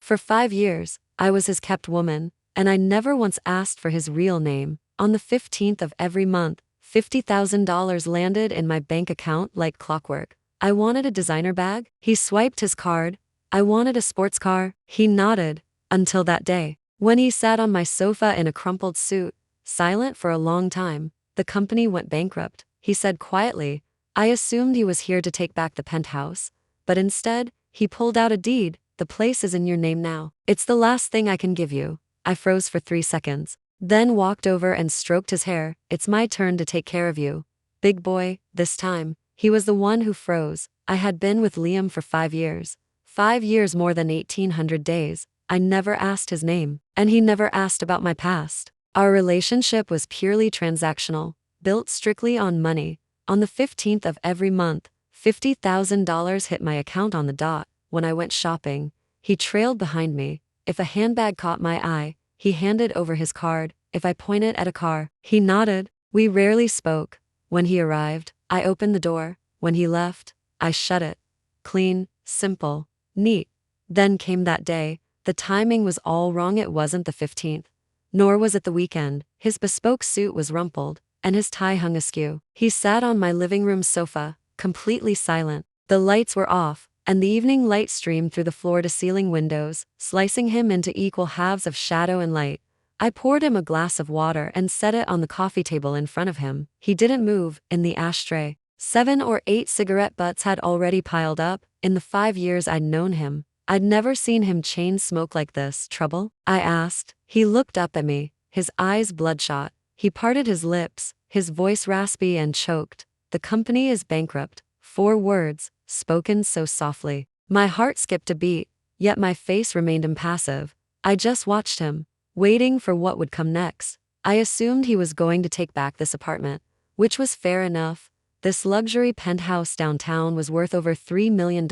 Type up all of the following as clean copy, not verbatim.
For 5 years, I was his kept woman, and I never once asked for his real name. On the 15th of every month, $50,000 landed in my bank account like clockwork. I wanted a designer bag. He swiped his card. I wanted a sports car. He nodded. Until that day, when he sat on my sofa in a crumpled suit, silent for a long time. The company went bankrupt, he said quietly. I assumed he was here to take back the penthouse, but instead, he pulled out a deed. The place is in your name now. It's the last thing I can give you. I froze for 3 seconds, then walked over and stroked his hair. It's my turn to take care of you, big boy. This time, he was the one who froze. I had been with Liam for 5 years. 5 years, more than 1,800 days. I never asked his name, and he never asked about my past. Our relationship was purely transactional, built strictly on money. On the 15th of every month, $50,000 hit my account on the dot. When I went shopping, he trailed behind me. If a handbag caught my eye, he handed over his card. If I pointed at a car, he nodded. We rarely spoke. When he arrived, I opened the door. When he left, I shut it. Clean, simple, neat. Then came that day. The timing was all wrong. It wasn't the 15th. Nor was it the weekend. His bespoke suit was rumpled, and his tie hung askew. He sat on my living room sofa, completely silent. The lights were off, and the evening light streamed through the floor-to-ceiling windows, slicing him into equal halves of shadow and light. I poured him a glass of water and set it on the coffee table in front of him. He didn't move. In the ashtray, 7 or 8 cigarette butts had already piled up. In the 5 years I'd known him, I'd never seen him chain smoke like this. Trouble? I asked. He looked up at me, his eyes bloodshot. He parted his lips, his voice raspy and choked. The company is bankrupt. 4 words, spoken so softly. My heart skipped a beat, yet my face remained impassive. I just watched him, waiting for what would come next. I assumed he was going to take back this apartment, which was fair enough. This luxury penthouse downtown was worth over $3 million.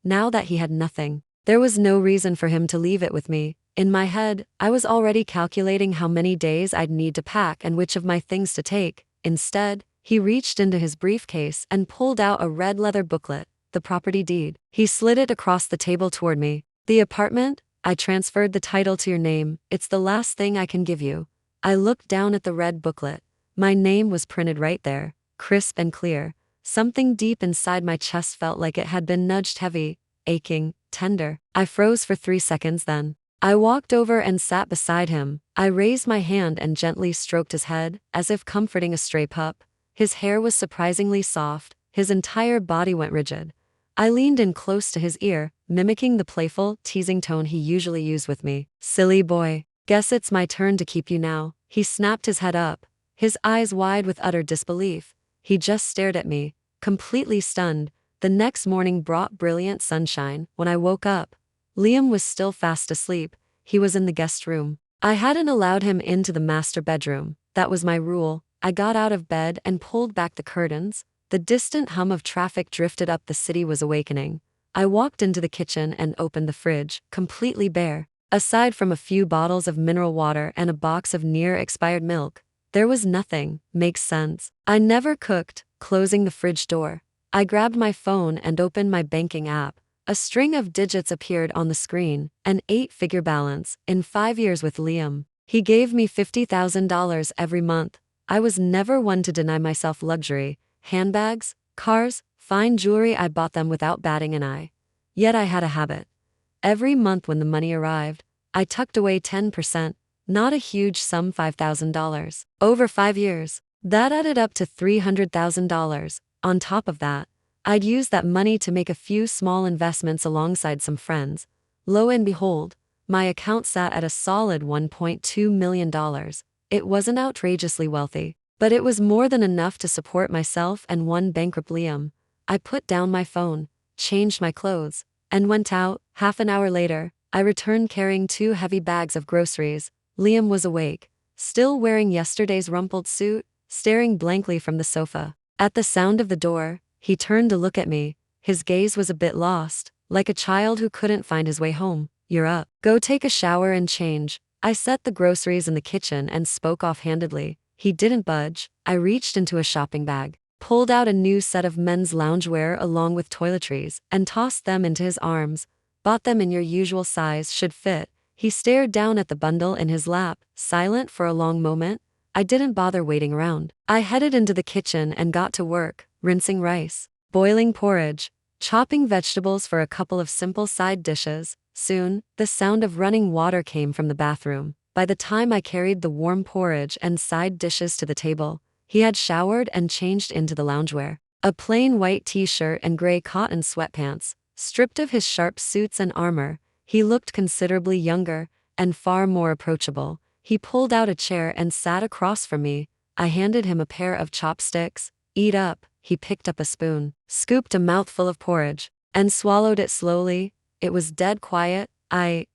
Now that he had nothing, there was no reason for him to leave it with me. In my head, I was already calculating how many days I'd need to pack and which of my things to take. Instead, he reached into his briefcase and pulled out a red leather booklet, the property deed. He slid it across the table toward me. The apartment? I transferred the title to your name. It's the last thing I can give you. I looked down at the red booklet. My name was printed right there, crisp and clear. Something deep inside my chest felt like it had been nudged heavy, aching, tender. I froze for 3 seconds then. I walked over and sat beside him. I raised my hand and gently stroked his head, as if comforting a stray pup. His hair was surprisingly soft. His entire body went rigid. I leaned in close to his ear, mimicking the playful, teasing tone he usually used with me. Silly boy. Guess it's my turn to keep you now. He snapped his head up, his eyes wide with utter disbelief. He just stared at me, completely stunned. The next morning brought brilliant sunshine. When I woke up, Liam was still fast asleep. He was in the guest room. I hadn't allowed him into the master bedroom. That was my rule. I got out of bed and pulled back the curtains. The distant hum of traffic drifted up. The city was awakening. I walked into the kitchen and opened the fridge, completely bare. Aside from a few bottles of mineral water and a box of near-expired milk, there was nothing. Makes sense. I never cooked. Closing the fridge door, I grabbed my phone and opened my banking app. A string of digits appeared on the screen, an 8-figure balance. In 5 years with Liam, he gave me $50,000 every month. I was never one to deny myself luxury. Handbags, cars, fine jewelry, I bought them without batting an eye. Yet I had a habit. Every month when the money arrived, I tucked away 10%, not a huge sum, $5,000. Over 5 years, that added up to $300,000. On top of that, I'd use that money to make a few small investments alongside some friends. Lo and behold, my account sat at a solid $1.2 million. It wasn't outrageously wealthy, but it was more than enough to support myself and one bankrupt Liam. I put down my phone, changed my clothes, and went out. Half an hour later, I returned carrying 2 heavy bags of groceries. Liam was awake, still wearing yesterday's rumpled suit, staring blankly from the sofa. At the sound of the door, he turned to look at me. His gaze was a bit lost, like a child who couldn't find his way home. You're up. Go take a shower and change. I set the groceries in the kitchen and spoke offhandedly. He didn't budge. I reached into a shopping bag, pulled out a new set of men's loungewear along with toiletries, and tossed them into his arms. Bought them in your usual size, should fit. He stared down at the bundle in his lap, silent for a long moment. I didn't bother waiting around. I headed into the kitchen and got to work, rinsing rice, boiling porridge, chopping vegetables for a couple of simple side dishes. Soon, the sound of running water came from the bathroom. By the time I carried the warm porridge and side dishes to the table, he had showered and changed into the loungewear. A plain white t-shirt and gray cotton sweatpants. Stripped of his sharp suits and armor, he looked considerably younger and far more approachable. He pulled out a chair and sat across from me. I handed him a pair of chopsticks. Eat up. He picked up a spoon, scooped a mouthful of porridge, and swallowed it slowly. It was dead quiet.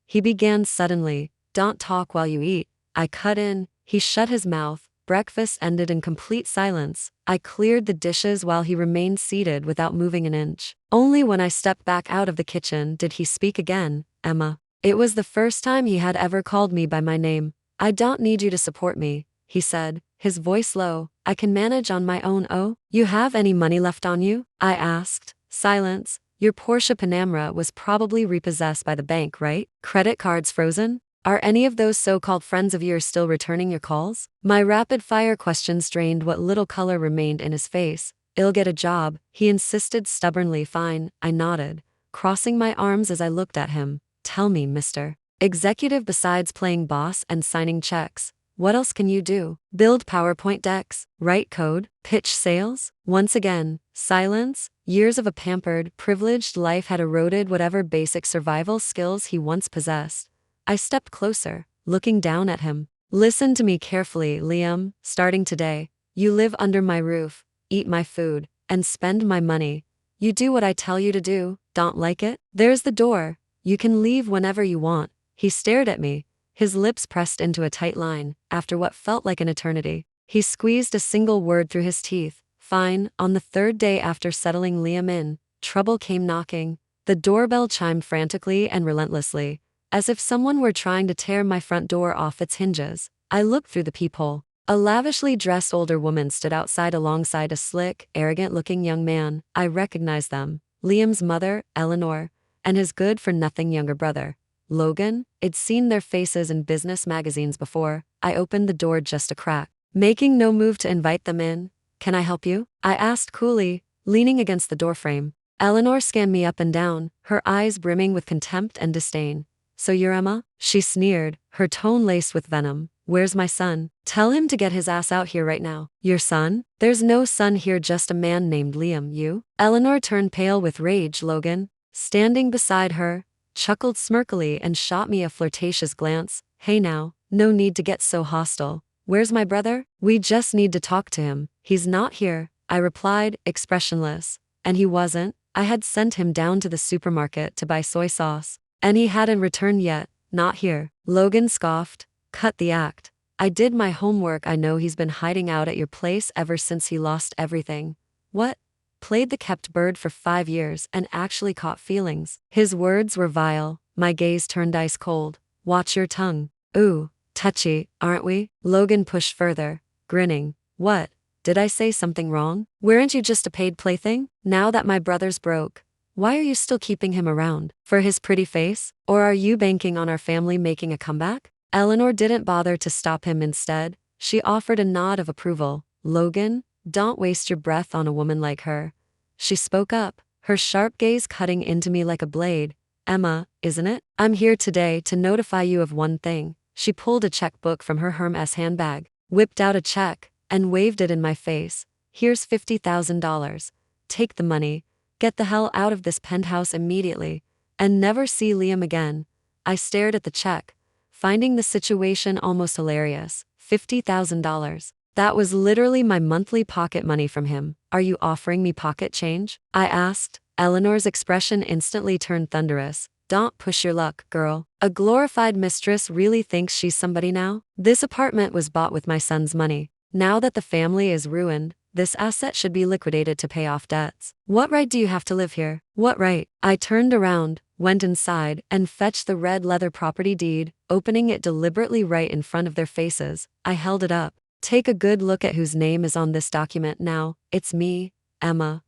He began suddenly. Don't talk while you eat. I cut in. He shut his mouth. Breakfast ended in complete silence. I cleared the dishes while he remained seated without moving an inch. Only when I stepped back out of the kitchen did he speak again. Emma. It was the first time he had ever called me by my name. I don't need you to support me, he said, his voice low. I can manage on my own. Oh, you have any money left on you? I asked. Silence. Your Porsche Panamera was probably repossessed by the bank, right? Credit cards frozen? Are any of those so-called friends of yours still returning your calls? My rapid-fire questions drained what little color remained in his face. I'll get a job, he insisted stubbornly. Fine, I nodded, crossing my arms as I looked at him. Tell me, Mr. Executive, besides playing boss and signing checks, what else can you do? Build PowerPoint decks, write code, pitch sales? Once again, silence. Years of a pampered, privileged life had eroded whatever basic survival skills he once possessed. I stepped closer, looking down at him. Listen to me carefully, Liam. Starting today, you live under my roof, eat my food, and spend my money. You do what I tell you to do. Don't like it? There's the door. You can leave whenever you want. He stared at me, his lips pressed into a tight line. After what felt like an eternity, he squeezed a single word through his teeth. Fine. On the third day after settling Liam in, trouble came knocking. The doorbell chimed frantically and relentlessly, as if someone were trying to tear my front door off its hinges. I looked through the peephole. A lavishly dressed older woman stood outside alongside a slick, arrogant-looking young man. I recognized them. Liam's mother, Eleanor, and his good-for-nothing younger brother, Logan. I'd seen their faces in business magazines before. I opened the door just a crack, making no move to invite them in. Can I help you? I asked coolly, leaning against the doorframe. Eleanor scanned me up and down, her eyes brimming with contempt and disdain. So you're Emma? She sneered, her tone laced with venom. Where's my son? Tell him to get his ass out here right now. Your son? There's no son here, just a man named Liam. You? Eleanor turned pale with rage. Logan, standing beside her, chuckled smirkily and shot me a flirtatious glance. Hey now, no need to get so hostile. Where's my brother? We just need to talk to him. He's not here, I replied, expressionless. And he wasn't. I had sent him down to the supermarket to buy soy sauce, and he hadn't returned yet. Not here. Logan scoffed. Cut the act. I did my homework. I know he's been hiding out at your place ever since he lost everything. What? Played the kept bird for 5 years and actually caught feelings. His words were vile. My gaze turned ice cold. Watch your tongue. Ooh, touchy, aren't we? Logan pushed further, grinning. What? Did I say something wrong? Weren't you just a paid plaything? Now that my brother's broke, why are you still keeping him around? For his pretty face? Or are you banking on our family making a comeback? Eleanor didn't bother to stop him. Instead, she offered a nod of approval. Logan, don't waste your breath on a woman like her. She spoke up, her sharp gaze cutting into me like a blade. Emma, isn't it? I'm here today to notify you of one thing. She pulled a checkbook from her Hermes handbag, whipped out a check, and waved it in my face. Here's $50,000. Take the money, get the hell out of this penthouse immediately, and never see Liam again. I stared at the check, finding the situation almost hilarious. $50,000. That was literally my monthly pocket money from him. Are you offering me pocket change? I asked. Eleanor's expression instantly turned thunderous. Don't push your luck, girl. A glorified mistress really thinks she's somebody now? This apartment was bought with my son's money. Now that the family is ruined, this asset should be liquidated to pay off debts. What right do you have to live here? What right? I turned around, went inside, and fetched the red leather property deed, opening it deliberately right in front of their faces. I held it up. Take a good look at whose name is on this document now. It's me, Emma.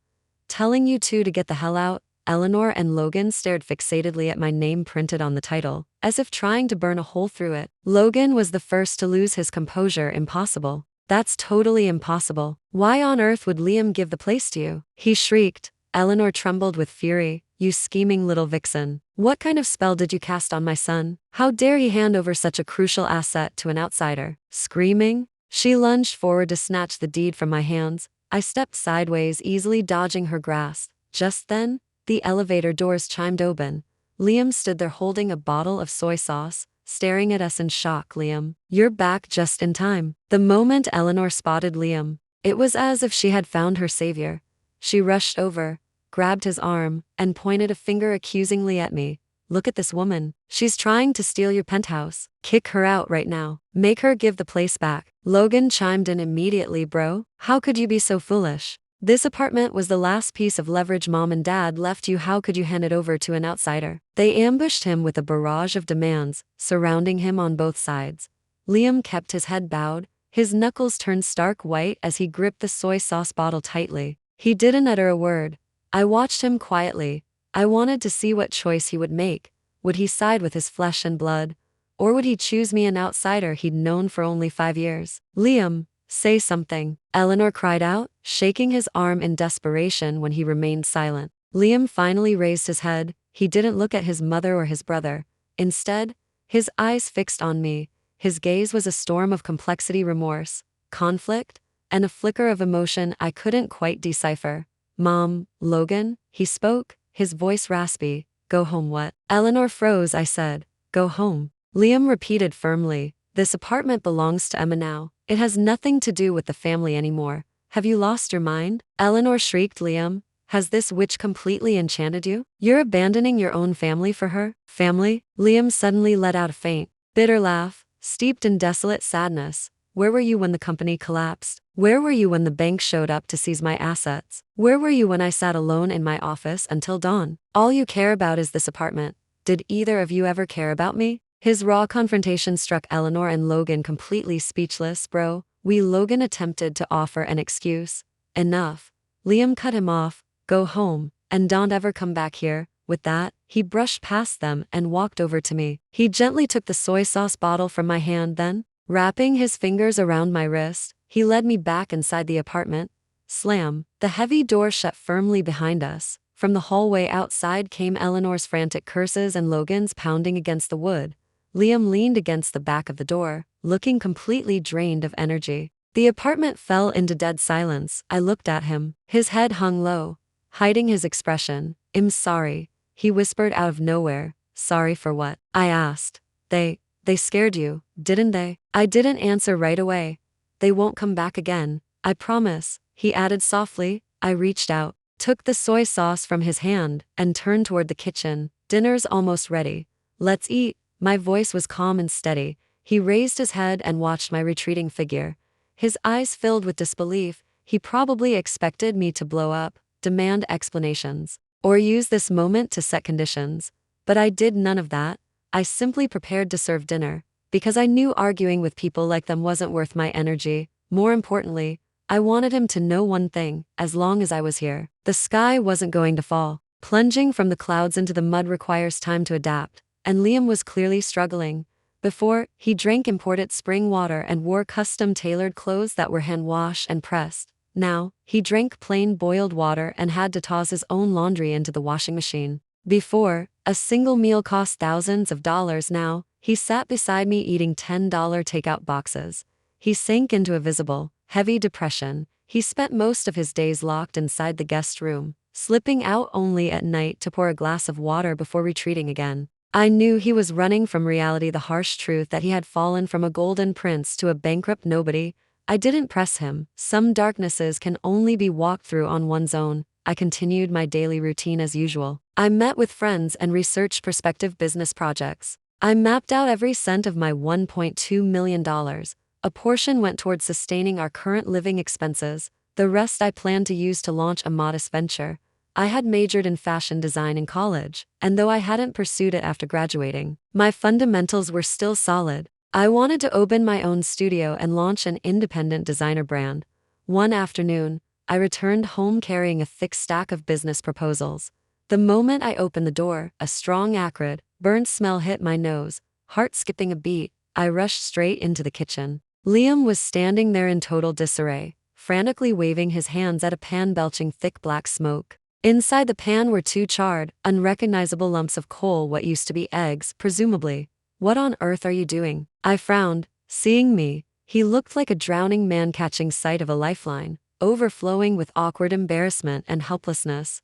Telling you two to get the hell out. Eleanor and Logan stared fixatedly at my name printed on the title, as if trying to burn a hole through it. Logan was the first to lose his composure. Impossible. That's totally impossible. Why on earth would Liam give the place to you? He shrieked. Eleanor trembled with fury. You scheming little vixen. What kind of spell did you cast on my son? How dare he hand over such a crucial asset to an outsider? Screaming, she lunged forward to snatch the deed from my hands. I stepped sideways, easily dodging her grasp. Just then, the elevator doors chimed open. Liam stood there holding a bottle of soy sauce, staring at us in shock. Liam, you're back just in time. The moment Eleanor spotted Liam, it was as if she had found her savior. She rushed over, grabbed his arm, and pointed a finger accusingly at me. Look at this woman. She's trying to steal your penthouse. Kick her out right now. Make her give the place back. Logan chimed in immediately. Bro, how could you be so foolish? This apartment was the last piece of leverage Mom and Dad left you. How could you hand it over to an outsider? They ambushed him with a barrage of demands, surrounding him on both sides. Liam kept his head bowed, his knuckles turned stark white as he gripped the soy sauce bottle tightly. He didn't utter a word. I watched him quietly. I wanted to see what choice he would make. Would he side with his flesh and blood? Or would he choose me, an outsider he'd known for only 5 years? Liam, say something, Eleanor cried out, shaking his arm in desperation when he remained silent. Liam finally raised his head. He didn't look at his mother or his brother. Instead, his eyes fixed on me. His gaze was a storm of complexity, remorse, conflict, and a flicker of emotion I couldn't quite decipher. Mom, Logan, he spoke, his voice raspy. Go home. What? Eleanor froze. I said, go home. Liam repeated firmly, this apartment belongs to Emma now. It has nothing to do with the family anymore. Have you lost your mind? Eleanor shrieked. Liam, has this witch completely enchanted you? You're abandoning your own family for her? Family? Liam suddenly let out a faint, bitter laugh, steeped in desolate sadness. Where were you when the company collapsed? Where were you when the bank showed up to seize my assets? Where were you when I sat alone in my office until dawn? All you care about is this apartment. Did either of you ever care about me? His raw confrontation struck Eleanor and Logan completely speechless. Bro, Logan attempted to offer an excuse. Enough. Liam cut him off. Go home, and don't ever come back here. With that, he brushed past them and walked over to me. He gently took the soy sauce bottle from my hand, then, wrapping his fingers around my wrist, he led me back inside the apartment. Slam. The heavy door shut firmly behind us. From the hallway outside came Eleanor's frantic curses and Logan's pounding against the wood. Liam leaned against the back of the door, looking completely drained of energy. The apartment fell into dead silence. I looked at him. His head hung low, hiding his expression. I'm sorry, he whispered out of nowhere. Sorry for what? I asked. They scared you, didn't they? I didn't answer right away. They won't come back again, I promise, he added softly. I reached out, took the soy sauce from his hand, and turned toward the kitchen. Dinner's almost ready. Let's eat. My voice was calm and steady. He raised his head and watched my retreating figure. His eyes filled with disbelief. He probably expected me to blow up, demand explanations, or use this moment to set conditions. But I did none of that. I simply prepared to serve dinner, because I knew arguing with people like them wasn't worth my energy. More importantly, I wanted him to know one thing: as long as I was here, the sky wasn't going to fall. Plunging from the clouds into the mud requires time to adapt, and Liam was clearly struggling. Before, he drank imported spring water and wore custom-tailored clothes that were hand-washed and pressed. Now, he drank plain boiled water and had to toss his own laundry into the washing machine. Before, a single meal cost thousands of dollars. Now, he sat beside me eating $10 takeout boxes. He sank into a visible, heavy depression. He spent most of his days locked inside the guest room, slipping out only at night to pour a glass of water before retreating again. I knew he was running from reality, the harsh truth that he had fallen from a golden prince to a bankrupt nobody. I didn't press him. Some darknesses can only be walked through on one's own. I continued my daily routine as usual. I met with friends and researched prospective business projects. I mapped out every cent of my $1.2 million. A portion went towards sustaining our current living expenses. The rest I planned to use to launch a modest venture. I had majored in fashion design in college, and though I hadn't pursued it after graduating, my fundamentals were still solid. I wanted to open my own studio and launch an independent designer brand. One afternoon, I returned home carrying a thick stack of business proposals. The moment I opened the door, a strong acrid, burnt smell hit my nose. Heart skipping a beat, I rushed straight into the kitchen. Liam was standing there in total disarray, frantically waving his hands at a pan belching thick black smoke. Inside the pan were two charred, unrecognizable lumps of coal, what used to be eggs, presumably. What on earth are you doing? I frowned. Seeing me, he looked like a drowning man catching sight of a lifeline, overflowing with awkward embarrassment and helplessness.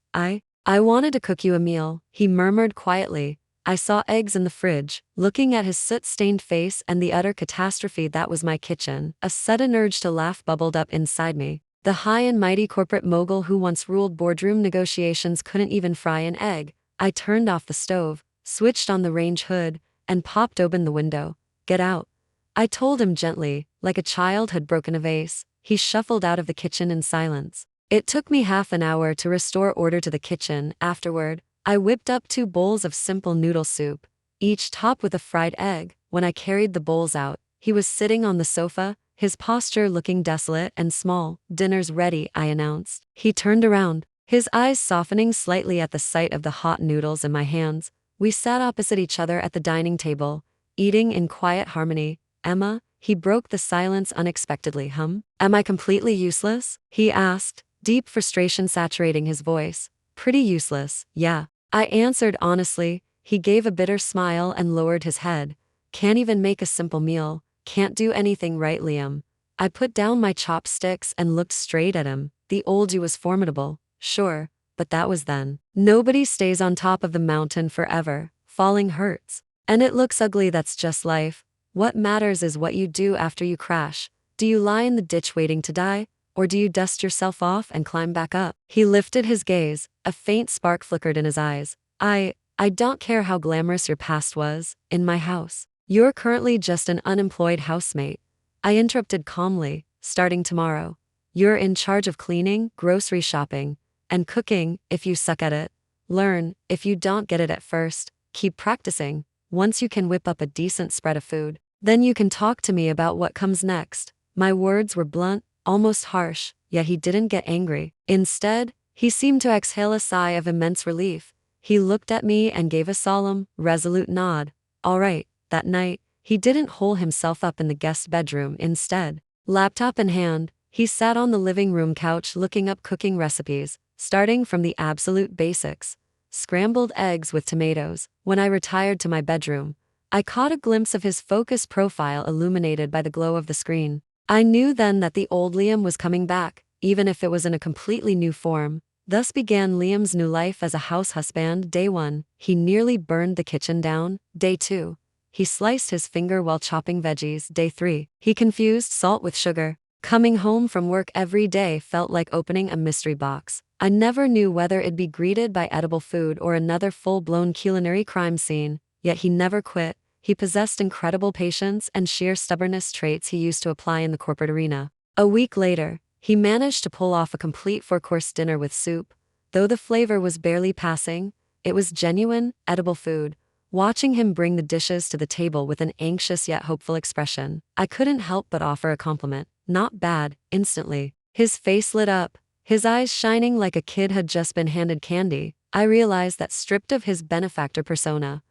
I wanted to cook you a meal, he murmured quietly. I saw eggs in the fridge. Looking at his soot-stained face and the utter catastrophe that was my kitchen, a sudden urge to laugh bubbled up inside me. The high and mighty corporate mogul who once ruled boardroom negotiations couldn't even fry an egg. I turned off the stove, switched on the range hood, and popped open the window. Get out, I told him gently, like a child had broken a vase. He shuffled out of the kitchen in silence. It took me half an hour to restore order to the kitchen. Afterward, I whipped up 2 bowls of simple noodle soup, each topped with a fried egg. When I carried the bowls out, he was sitting on the sofa, his posture looking desolate and small. Dinner's ready, I announced. He turned around, his eyes softening slightly at the sight of the hot noodles in my hands. We sat opposite each other at the dining table, eating in quiet harmony. Emma, he broke the silence unexpectedly. Am I completely useless? He asked, deep frustration saturating his voice. Pretty useless, yeah, I answered honestly. He gave a bitter smile and lowered his head. Can't even make a simple meal. Can't do anything right, Liam. I put down my chopsticks and looked straight at him. The old you was formidable, sure, but that was then. Nobody stays on top of the mountain forever. Falling hurts. And it looks ugly, that's just life. What matters is what you do after you crash. Do you lie in the ditch waiting to die? Or do you dust yourself off and climb back up? He lifted his gaze, a faint spark flickered in his eyes. I don't care how glamorous your past was, in my house. You're currently just an unemployed housemate. I interrupted calmly, starting tomorrow. You're in charge of cleaning, grocery shopping, and cooking. If you suck at it, learn. If you don't get it at first, keep practicing. Once you can whip up a decent spread of food, then you can talk to me about what comes next. My words were blunt, almost harsh, yet he didn't get angry. Instead, he seemed to exhale a sigh of immense relief. He looked at me and gave a solemn, resolute nod. All right. That night, he didn't hole himself up in the guest bedroom. Instead, laptop in hand, he sat on the living room couch looking up cooking recipes, starting from the absolute basics. Scrambled eggs with tomatoes. When I retired to my bedroom, I caught a glimpse of his focused profile illuminated by the glow of the screen. I knew then that the old Liam was coming back, even if it was in a completely new form. Thus began Liam's new life as a house husband. Day 1, he nearly burned the kitchen down. Day 2, he sliced his finger while chopping veggies. Day 3, he confused salt with sugar. Coming home from work every day felt like opening a mystery box. I never knew whether it'd be greeted by edible food or another full-blown culinary crime scene. Yet he never quit. He possessed incredible patience and sheer stubbornness, traits he used to apply in the corporate arena. A week later, he managed to pull off a complete 4-course dinner with soup. Though the flavor was barely passing, it was genuine, edible food. Watching him bring the dishes to the table with an anxious yet hopeful expression, I couldn't help but offer a compliment. Not bad. Instantly, his face lit up, his eyes shining like a kid had just been handed candy. I realized that stripped of his benefactor persona,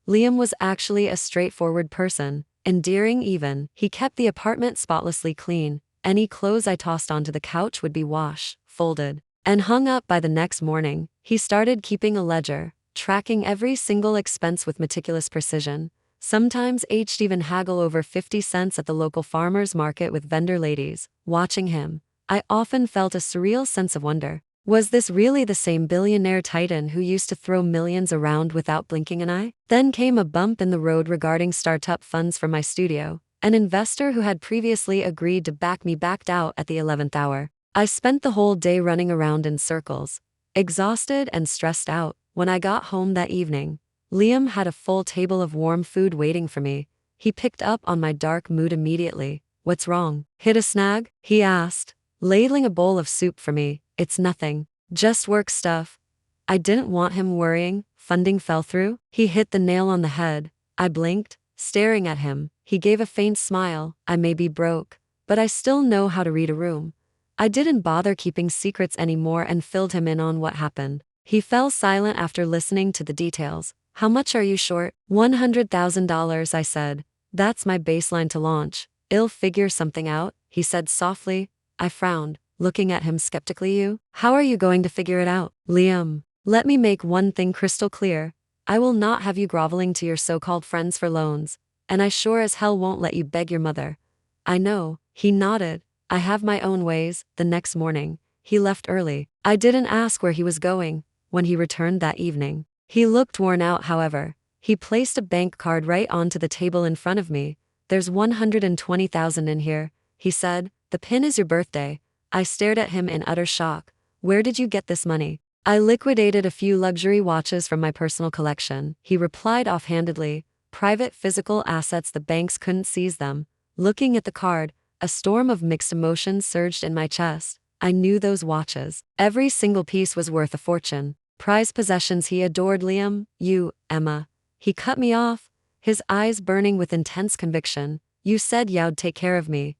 Liam was actually a straightforward person, endearing even. He kept the apartment spotlessly clean. Any clothes I tossed onto the couch would be washed, folded, and hung up by the next morning. He started keeping a ledger, tracking every single expense with meticulous precision. Sometimes H'd even haggle over 50 cents at the local farmer's market with vendor ladies. Watching him, I often felt a surreal sense of wonder. Was this really the same billionaire titan who used to throw millions around without blinking an eye? Then came a bump in the road regarding startup funds for my studio. An investor who had previously agreed to back me backed out at the 11th hour. I spent the whole day running around in circles, exhausted and stressed out. When I got home that evening, Liam had a full table of warm food waiting for me. He picked up on my dark mood immediately. What's wrong? Hit a snag? He asked, ladling a bowl of soup for me. It's nothing. Just work stuff. I didn't want him worrying. Funding fell through? He hit the nail on the head. I blinked, staring at him. He gave a faint smile. I may be broke, but I still know how to read a room. I didn't bother keeping secrets anymore and filled him in on what happened. He fell silent after listening to the details. How much are you short? $100,000, I said. That's my baseline to launch. I'll figure something out, he said softly. I frowned, looking at him skeptically. How are you going to figure it out? Liam, let me make one thing crystal clear. I will not have you groveling to your so-called friends for loans, and I sure as hell won't let you beg your mother. I know, he nodded. I have my own ways. The next morning, he left early. I didn't ask where he was going. When he returned that evening, he looked worn out, however. He placed a bank card right onto the table in front of me. There's $120,000 in here, he said. The pin is your birthday. I stared at him in utter shock. Where did you get this money? I liquidated a few luxury watches from my personal collection, he replied offhandedly. Private physical assets, the banks couldn't seize them. Looking at the card, a storm of mixed emotions surged in my chest. I knew those watches. Every single piece was worth a fortune. Prized possessions he adored. Liam, you, Emma. He cut me off, his eyes burning with intense conviction. You said you'd take care of me.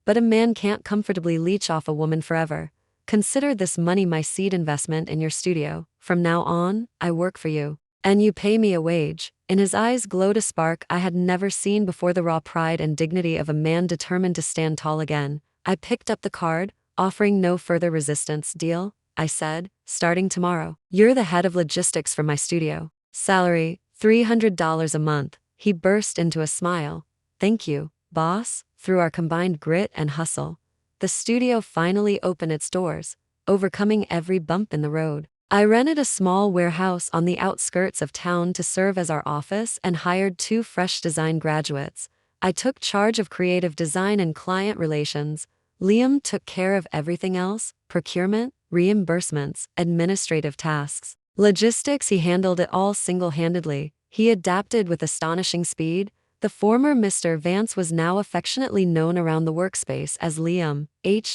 But a man can't comfortably leech off a woman forever. Consider this money my seed investment in your studio. From now on, I work for you. And you pay me a wage. In his eyes glowed a spark I had never seen before, the raw pride and dignity of a man determined to stand tall again. I picked up the card, offering no further resistance. Deal, I said, starting tomorrow. You're the head of logistics for my studio. Salary, $300 a month. He burst into a smile. Thank you, boss. Through our combined grit and hustle, the studio finally opened its doors, overcoming every bump in the road. I rented a small warehouse on the outskirts of town to serve as our office and hired 2 fresh design graduates. I took charge of creative design and client relations. Liam took care of everything else: procurement, reimbursements, administrative tasks. Logistics, he handled it all single-handedly. He adapted with astonishing speed. The former Mr. Vance was now affectionately known around the workspace as Liam.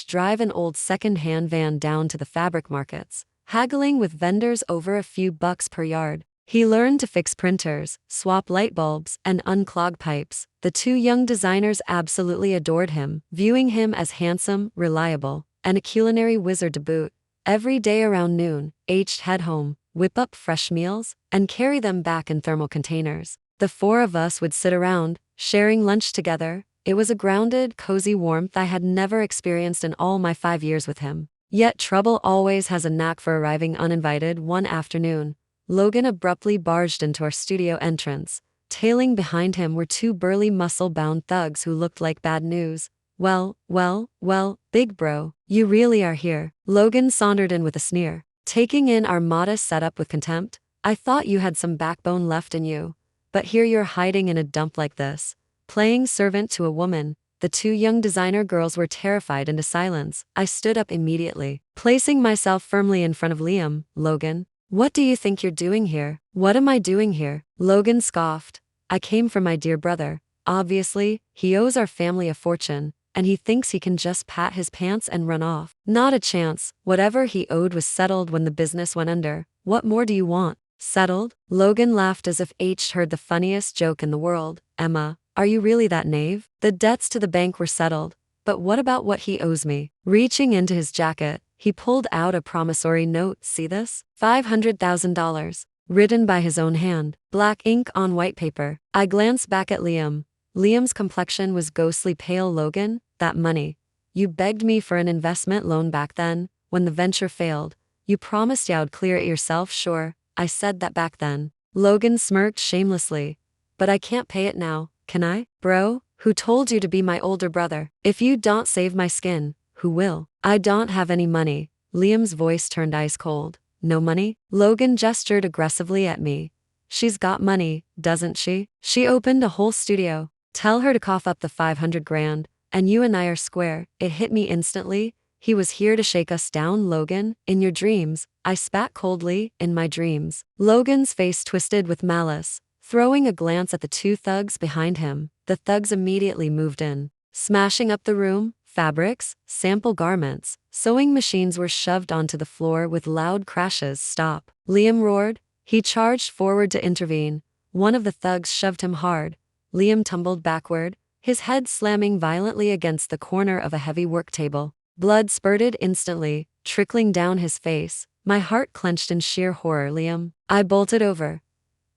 Drive an old second-hand van down to the fabric markets, haggling with vendors over a few bucks per yard. He learned to fix printers, swap light bulbs, and unclog pipes. The 2 young designers absolutely adored him, viewing him as handsome, reliable, and a culinary wizard to boot. Every day around noon, H'd head home, whip up fresh meals, and carry them back in thermal containers. The 4 of us would sit around, sharing lunch together. It was a grounded, cozy warmth I had never experienced in all my 5 years with him. Yet trouble always has a knack for arriving uninvited. One afternoon, Logan abruptly barged into our studio entrance. Tailing behind him were 2 burly, muscle-bound thugs who looked like bad news. Well, big bro, you really are here. Logan sauntered in with a sneer, taking in our modest setup with contempt. I thought you had some backbone left in you. But here you're hiding in a dump like this, playing servant to a woman. The 2 young designer girls were terrified into silence. I stood up immediately, placing myself firmly in front of Liam. Logan, what do you think you're doing here? What am I doing here? Logan scoffed. I came for my dear brother. Obviously, he owes our family a fortune, and he thinks he can just pat his pants and run off. Not a chance. Whatever he owed was settled when the business went under. What more do you want? Settled? Logan laughed as if H heard the funniest joke in the world. Emma, are you really that knave? The debts to the bank were settled, but what about what he owes me? Reaching into his jacket, he pulled out a promissory note. See this? $500,000. Written by his own hand. Black ink on white paper. I glanced back at Liam. Liam's complexion was ghostly pale. Logan, that money. You begged me for an investment loan back then, when the venture failed. You promised you'd clear it yourself. Sure, I said that back then. Logan smirked shamelessly. But I can't pay it now, can I? Bro, who told you to be my older brother? If you don't save my skin, who will? I don't have any money. Liam's voice turned ice cold. No money? Logan gestured aggressively at me. She's got money, doesn't she? She opened a whole studio. Tell her to cough up the 500 grand, and you and I are square. It hit me instantly. He was here to shake us down. Logan, in your dreams. I spat coldly. In my dreams. Logan's face twisted with malice, throwing a glance at the 2 thugs behind him. The thugs immediately moved in, smashing up the room. Fabrics, sample garments, sewing machines were shoved onto the floor with loud crashes. Stop! Liam roared. He charged forward to intervene. One of the thugs shoved him hard. Liam tumbled backward, his head slamming violently against the corner of a heavy work table. Blood spurted instantly, trickling down his face. My heart clenched in sheer horror. Liam. I bolted over,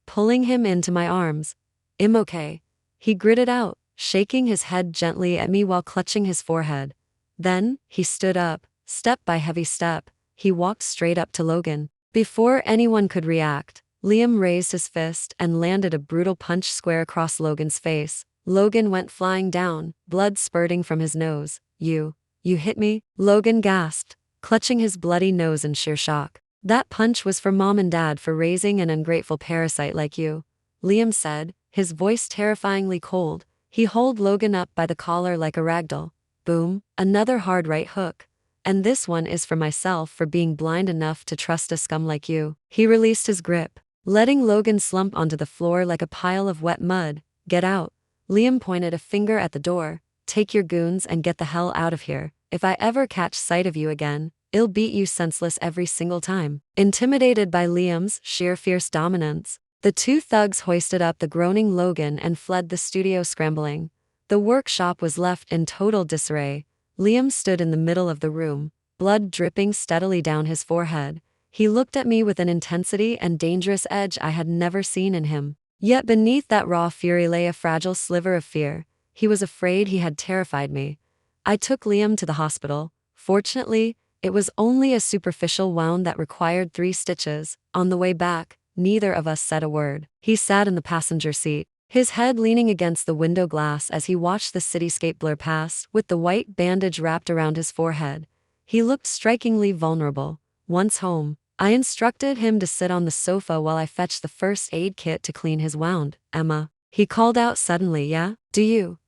pulling him into my arms. I'm okay, he gritted out, shaking his head gently at me while clutching his forehead. Then, he stood up, step by heavy step. He walked straight up to Logan. Before anyone could react, Liam raised his fist and landed a brutal punch square across Logan's face. Logan went flying down, blood spurting from his nose. You hit me? Logan gasped, clutching his bloody nose in sheer shock. That punch was for Mom and Dad for raising an ungrateful parasite like you, Liam said, his voice terrifyingly cold. He hauled Logan up by the collar like a ragdoll. Boom, another hard right hook. And this one is for myself for being blind enough to trust a scum like you. He released his grip, letting Logan slump onto the floor like a pile of wet mud. Get out. Liam pointed a finger at the door. Take your goons and get the hell out of here. If I ever catch sight of you again, I'll beat you senseless every single time. Intimidated by Liam's sheer fierce dominance, the two thugs hoisted up the groaning Logan and fled the studio scrambling. The workshop was left in total disarray. Liam stood in the middle of the room, blood dripping steadily down his forehead. He looked at me with an intensity and dangerous edge I had never seen in him. Yet beneath that raw fury lay a fragile sliver of fear. He was afraid he had terrified me. I took Liam to the hospital. Fortunately, it was only a superficial wound that required 3 stitches. On the way back, neither of us said a word. He sat in the passenger seat, his head leaning against the window glass as he watched the cityscape blur past, with the white bandage wrapped around his forehead. He looked strikingly vulnerable. Once home, I instructed him to sit on the sofa while I fetched the first aid kit to clean his wound. Emma, he called out suddenly. Yeah? Do you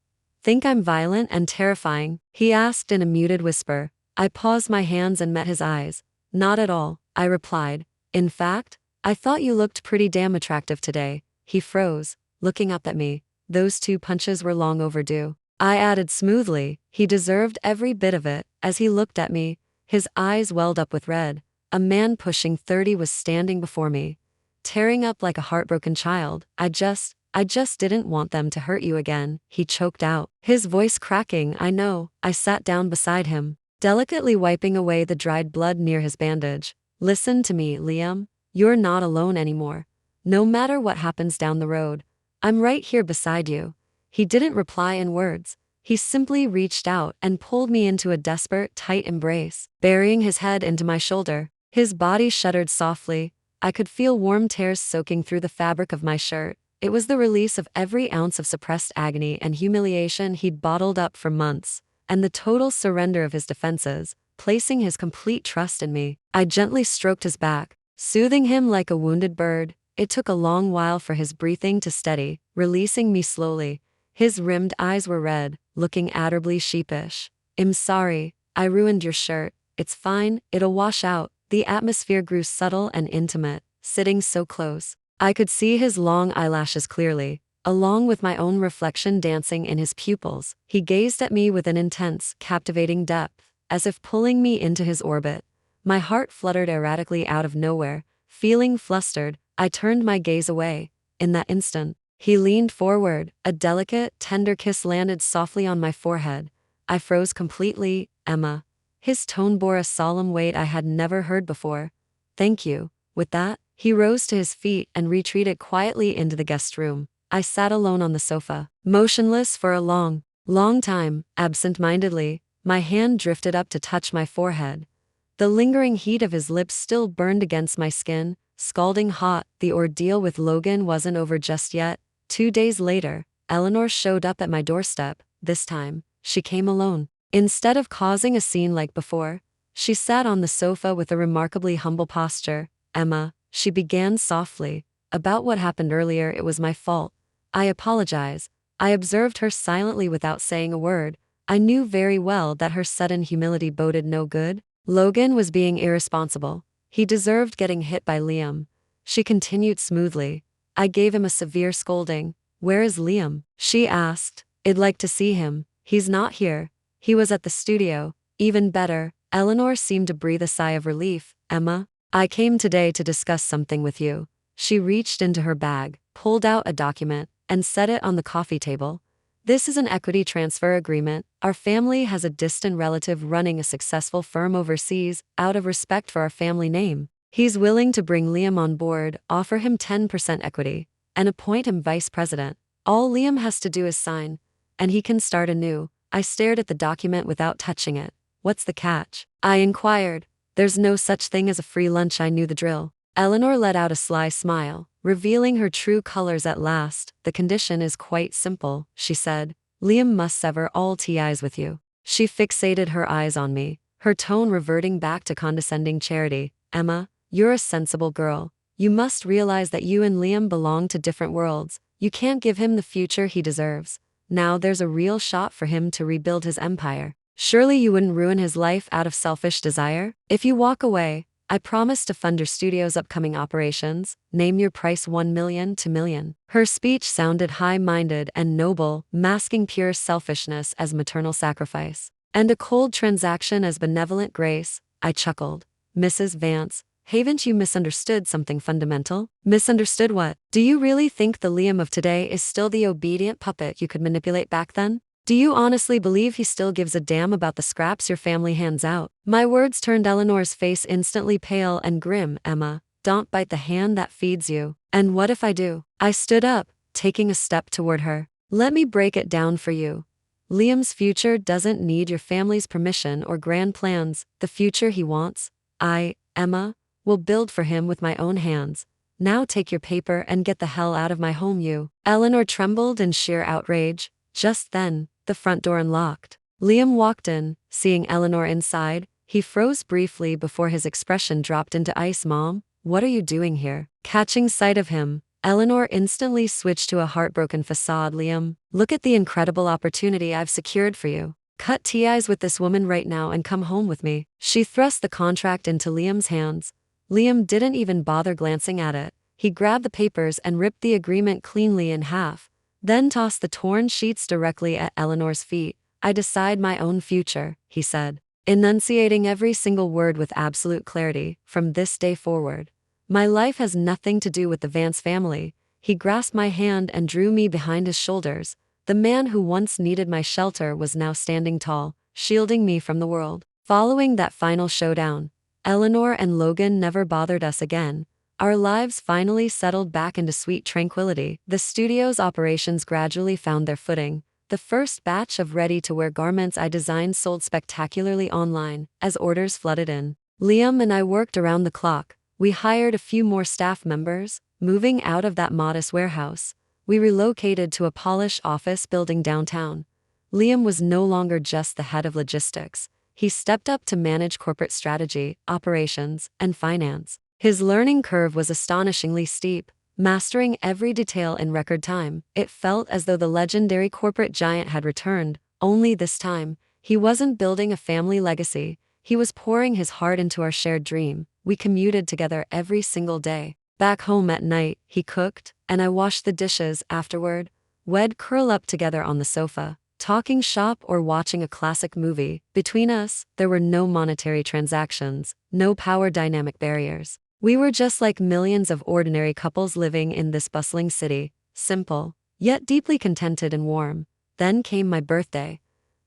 think I'm violent and terrifying? He asked in a muted whisper. I paused, my hands and met his eyes. Not at all, I replied. In fact, I thought you looked pretty damn attractive today. He froze, looking up at me. Those 2 punches were long overdue. I added smoothly. He deserved every bit of it. As he looked at me, his eyes welled up with red. A man pushing 30 was standing before me, tearing up like a heartbroken child. I just didn't want them to hurt you again, he choked out, his voice cracking. I know. I sat down beside him, delicately wiping away the dried blood near his bandage. Listen to me, Liam. You're not alone anymore. No matter what happens down the road, I'm right here beside you. He didn't reply in words. He simply reached out and pulled me into a desperate, tight embrace, burying his head into my shoulder. His body shuddered softly. I could feel warm tears soaking through the fabric of my shirt. It was the release of every ounce of suppressed agony and humiliation he'd bottled up for months, and the total surrender of his defenses, placing his complete trust in me. I gently stroked his back, soothing him like a wounded bird. It took a long while for his breathing to steady, releasing me slowly. His rimmed eyes were red, looking adorably sheepish. I'm sorry, I ruined your shirt. It's fine, it'll wash out. The atmosphere grew subtle and intimate, sitting so close. I could see his long eyelashes clearly, along with my own reflection dancing in his pupils. He gazed at me with an intense, captivating depth, as if pulling me into his orbit. My heart fluttered erratically out of nowhere. Feeling flustered, I turned my gaze away. In that instant, he leaned forward. A delicate, tender kiss landed softly on my forehead. I froze completely. Emma. His tone bore a solemn weight I had never heard before. Thank you. With that, he rose to his feet and retreated quietly into the guest room. I sat alone on the sofa, motionless for a long time. Absent-mindedly, my hand drifted up to touch my forehead. The lingering heat of his lips still burned against my skin, scalding hot. The ordeal with Logan wasn't over just yet. 2 days later, Eleanor showed up at my doorstep. This time, she came alone. Instead of causing a scene like before, she sat on the sofa with a remarkably humble posture. Emma, she began softly. About what happened earlier, it was my fault. I apologize. I observed her silently without saying a word. I knew very well that her sudden humility boded no good. Logan was being irresponsible. He deserved getting hit by Liam. She continued smoothly. I gave him a severe scolding. Where is Liam? She asked. I'd like to see him. He's not here. He was at the studio. Even better. Eleanor seemed to breathe a sigh of relief. Emma, I came today to discuss something with you. She reached into her bag, pulled out a document, and set it on the coffee table. This is an equity transfer agreement. Our family has a distant relative running a successful firm overseas out of respect for our family name. He's willing to bring Liam on board, offer him 10% equity, and appoint him vice president. All Liam has to do is sign, and he can start anew. I stared at the document without touching it. What's the catch? I inquired. There's no such thing as a free lunch. I knew the drill. Eleanor let out a sly smile, revealing her true colors at last. The condition is quite simple, she said. Liam must sever all ties with you. She fixated her eyes on me, her tone reverting back to condescending charity. Emma, you're a sensible girl. You must realize that you and Liam belong to different worlds. You can't give him the future he deserves. Now there's a real shot for him to rebuild his empire. Surely you wouldn't ruin his life out of selfish desire? If you walk away, I promise to fund your studio's upcoming operations. Name your price, 1 million to million. Her speech sounded high-minded and noble, masking pure selfishness as maternal sacrifice, and a cold transaction as benevolent grace. I chuckled. Mrs. Vance, haven't you misunderstood something fundamental? Misunderstood what? Do you really think the Liam of today is still the obedient puppet you could manipulate back then? Do you honestly believe he still gives a damn about the scraps your family hands out? My words turned Eleanor's face instantly pale and grim. Emma, don't bite the hand that feeds you. And what if I do? I stood up, taking a step toward her. Let me break it down for you. Liam's future doesn't need your family's permission or grand plans. The future he wants, Emma, will build for him with my own hands. Now take your paper and get the hell out of my home, you. Eleanor trembled in sheer outrage. Just then, the front door unlocked. Liam walked in. Seeing Eleanor inside, he froze briefly before his expression dropped into ice. Mom, what are you doing here? Catching sight of him, Eleanor instantly switched to a heartbroken facade. Liam, look at the incredible opportunity I've secured for you. Cut ties with this woman right now and come home with me. She thrust the contract into Liam's hands. Liam didn't even bother glancing at it. He grabbed the papers and ripped the agreement cleanly in half, then tossed the torn sheets directly at Eleanor's feet. I decide my own future, he said, enunciating every single word with absolute clarity. From this day forward, my life has nothing to do with the Vance family. He grasped my hand and drew me behind his shoulders. The man who once needed my shelter was now standing tall, shielding me from the world. Following that final showdown, Eleanor and Logan never bothered us again. Our lives finally settled back into sweet tranquility. The studio's operations gradually found their footing. The first batch of ready-to-wear garments I designed sold spectacularly online as orders flooded in. Liam and I worked around the clock. We hired a few more staff members. Moving out of that modest warehouse, we relocated to a polished office building downtown. Liam was no longer just the head of logistics. He stepped up to manage corporate strategy, operations, and finance. His learning curve was astonishingly steep, mastering every detail in record time. It felt as though the legendary corporate giant had returned, only this time, he wasn't building a family legacy. He was pouring his heart into our shared dream. We commuted together every single day. Back home at night, he cooked, and I washed the dishes afterward. We'd curl up together on the sofa, talking shop or watching a classic movie. Between us, there were no monetary transactions, no power dynamic barriers. We were just like millions of ordinary couples living in this bustling city, simple, yet deeply contented and warm. Then came my birthday.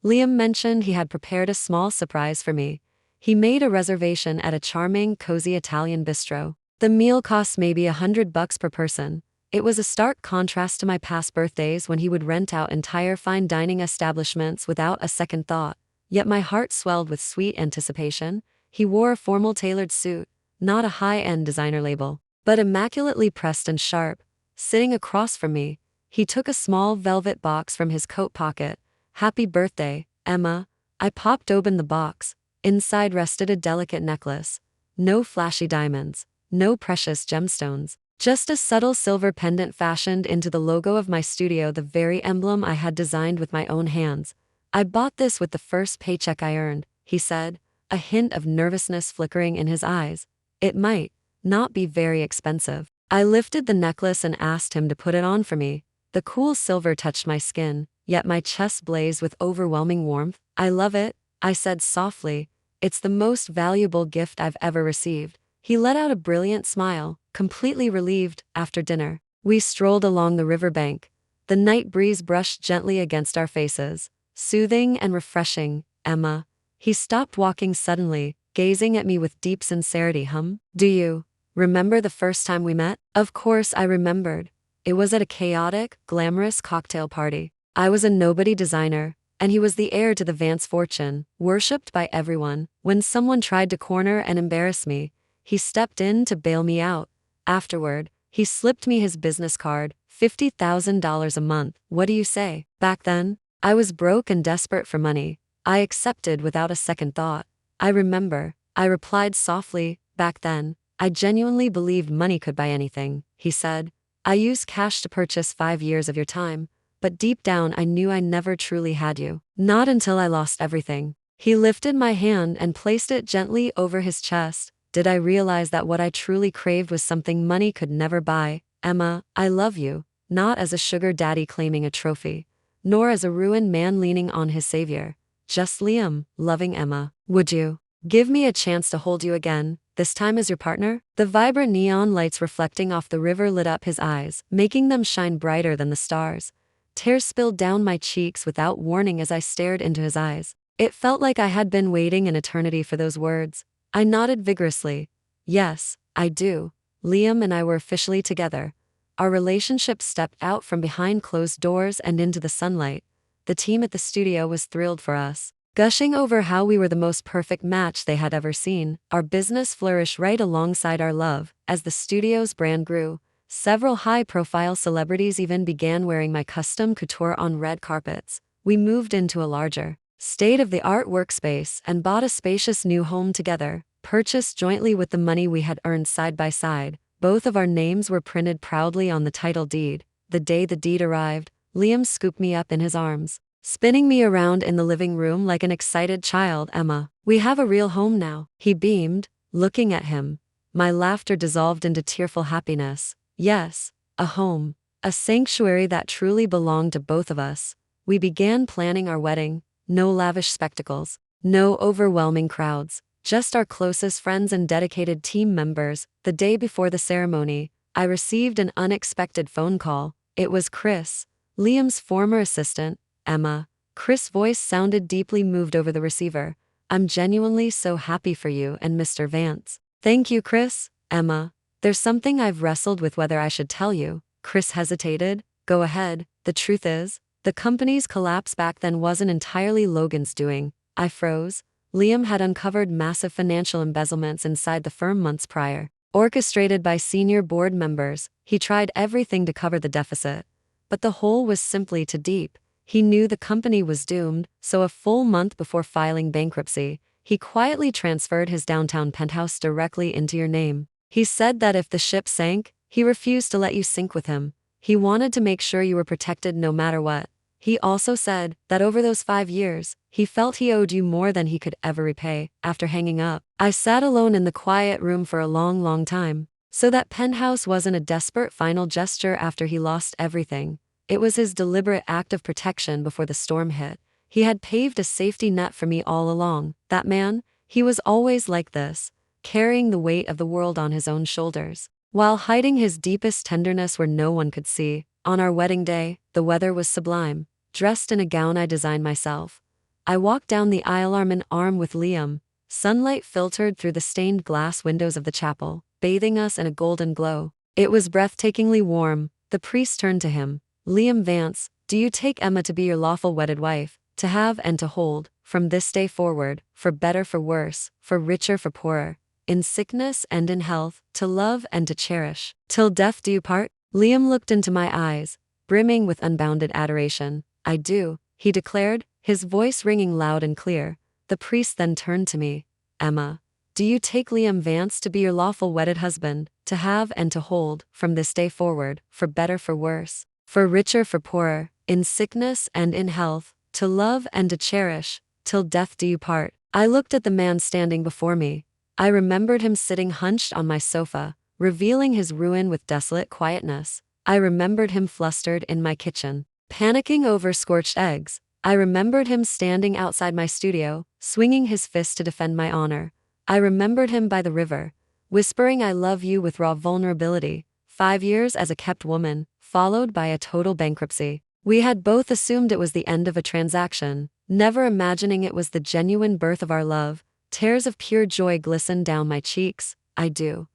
Liam mentioned he had prepared a small surprise for me. He made a reservation at a charming, cozy Italian bistro. The meal cost maybe $100 per person. It was a stark contrast to my past birthdays when he would rent out entire fine dining establishments without a second thought. Yet my heart swelled with sweet anticipation. He wore a formal tailored suit, not a high-end designer label, but immaculately pressed and sharp. Sitting across from me, he took a small velvet box from his coat pocket. Happy birthday, Emma. I popped open the box. Inside rested a delicate necklace. No flashy diamonds, no precious gemstones, just a subtle silver pendant fashioned into the logo of my studio, the very emblem I had designed with my own hands. I bought this with the first paycheck I earned, he said, a hint of nervousness flickering in his eyes. It might not be very expensive. I lifted the necklace and asked him to put it on for me. The cool silver touched my skin, yet my chest blazed with overwhelming warmth. I love it, I said softly. It's the most valuable gift I've ever received. He let out a brilliant smile, completely relieved. After dinner, we strolled along the riverbank. The night breeze brushed gently against our faces, soothing and refreshing. Emma. He stopped walking suddenly, gazing at me with deep sincerity. Do you remember the first time we met? Of course I remembered. It was at a chaotic, glamorous cocktail party. I was a nobody designer, and he was the heir to the Vance fortune, worshipped by everyone. When someone tried to corner and embarrass me, he stepped in to bail me out. Afterward, he slipped me his business card, $50,000 a month. What do you say? Back then, I was broke and desperate for money. I accepted without a second thought. I remember, I replied softly. Back then, I genuinely believed money could buy anything, he said. I used cash to purchase 5 years of your time, but deep down I knew I never truly had you. Not until I lost everything. He lifted my hand and placed it gently over his chest. Did I realize that what I truly craved was something money could never buy? Emma, I love you, not as a sugar daddy claiming a trophy, nor as a ruined man leaning on his savior. Just Liam, loving Emma. Would you give me a chance to hold you again, this time as your partner? The vibrant neon lights reflecting off the river lit up his eyes, making them shine brighter than the stars. Tears spilled down my cheeks without warning as I stared into his eyes. It felt like I had been waiting an eternity for those words. I nodded vigorously. Yes, I do. Liam and I were officially together. Our relationship stepped out from behind closed doors and into the sunlight. The team at the studio was thrilled for us, gushing over how we were the most perfect match they had ever seen. Our business flourished right alongside our love. As the studio's brand grew, several high-profile celebrities even began wearing my custom couture on red carpets. We moved into a larger, state-of-the-art workspace and bought a spacious new home together, purchased jointly with the money we had earned side by side. Both of our names were printed proudly on the title deed. The day the deed arrived, Liam scooped me up in his arms, spinning me around in the living room like an excited child. Emma, we have a real home now. He beamed, looking at him. My laughter dissolved into tearful happiness. Yes, a home, a sanctuary that truly belonged to both of us. We began planning our wedding. No lavish spectacles, no overwhelming crowds, just our closest friends and dedicated team members. The day before the ceremony, I received an unexpected phone call. It was Chris, Liam's former assistant. Emma. Chris' voice sounded deeply moved over the receiver. I'm genuinely so happy for you and Mr. Vance. Thank you, Chris. Emma, there's something I've wrestled with whether I should tell you. Chris hesitated. Go ahead. The truth is, the company's collapse back then wasn't entirely Logan's doing. I froze. Liam had uncovered massive financial embezzlements inside the firm months prior. Orchestrated by senior board members, he tried everything to cover the deficit. But the hole was simply too deep. He knew the company was doomed, so a full month before filing bankruptcy, he quietly transferred his downtown penthouse directly into your name. He said that if the ship sank, he refused to let you sink with him. He wanted to make sure you were protected no matter what. He also said that over those 5 years, he felt he owed you more than he could ever repay. After hanging up, I sat alone in the quiet room for a long time. So that penthouse wasn't a desperate final gesture after he lost everything. It was his deliberate act of protection before the storm hit. He had paved a safety net for me all along. That man, he was always like this, carrying the weight of the world on his own shoulders, while hiding his deepest tenderness where no one could see. On our wedding day, the weather was sublime. Dressed in a gown I designed myself, I walked down the aisle arm in arm with Liam. Sunlight filtered through the stained glass windows of the chapel, bathing us in a golden glow. It was breathtakingly warm. The priest turned to him. Liam Vance, do you take Emma to be your lawful wedded wife, to have and to hold, from this day forward, for better for worse, for richer for poorer, in sickness and in health, to love and to cherish, till death do you part? Liam looked into my eyes, brimming with unbounded adoration. I do, he declared, his voice ringing loud and clear. The priest then turned to me. Emma, do you take Liam Vance to be your lawful wedded husband, to have and to hold, from this day forward, for better for worse, for richer for poorer, in sickness and in health, to love and to cherish, till death do you part? I looked at the man standing before me. I remembered him sitting hunched on my sofa, revealing his ruin with desolate quietness. I remembered him flustered in my kitchen, panicking over scorched eggs. I remembered him standing outside my studio, swinging his fist to defend my honor. I remembered him by the river, whispering I love you with raw vulnerability. 5 years as a kept woman, followed by a total bankruptcy. We had both assumed it was the end of a transaction, never imagining it was the genuine birth of our love. Tears of pure joy glistened down my cheeks. I do.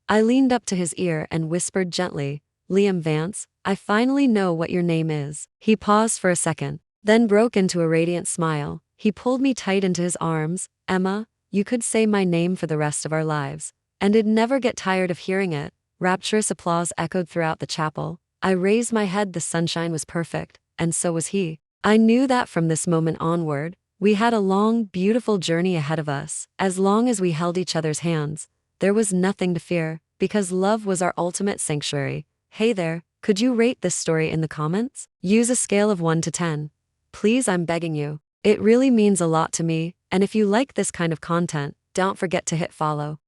I leaned up to his ear and whispered gently, Liam Vance, I finally know what your name is. He paused for a second, then broke into a radiant smile. He pulled me tight into his arms. Emma, you could say my name for the rest of our lives. And I'd never get tired of hearing it. Rapturous applause echoed throughout the chapel. I raised my head. The sunshine was perfect, and so was he. I knew that from this moment onward, we had a long, beautiful journey ahead of us. As long as we held each other's hands, there was nothing to fear, because love was our ultimate sanctuary. Hey there, could you rate this story in the comments? Use a scale of 1 to 10. Please, I'm begging you. It really means a lot to me, and if you like this kind of content, don't forget to hit follow.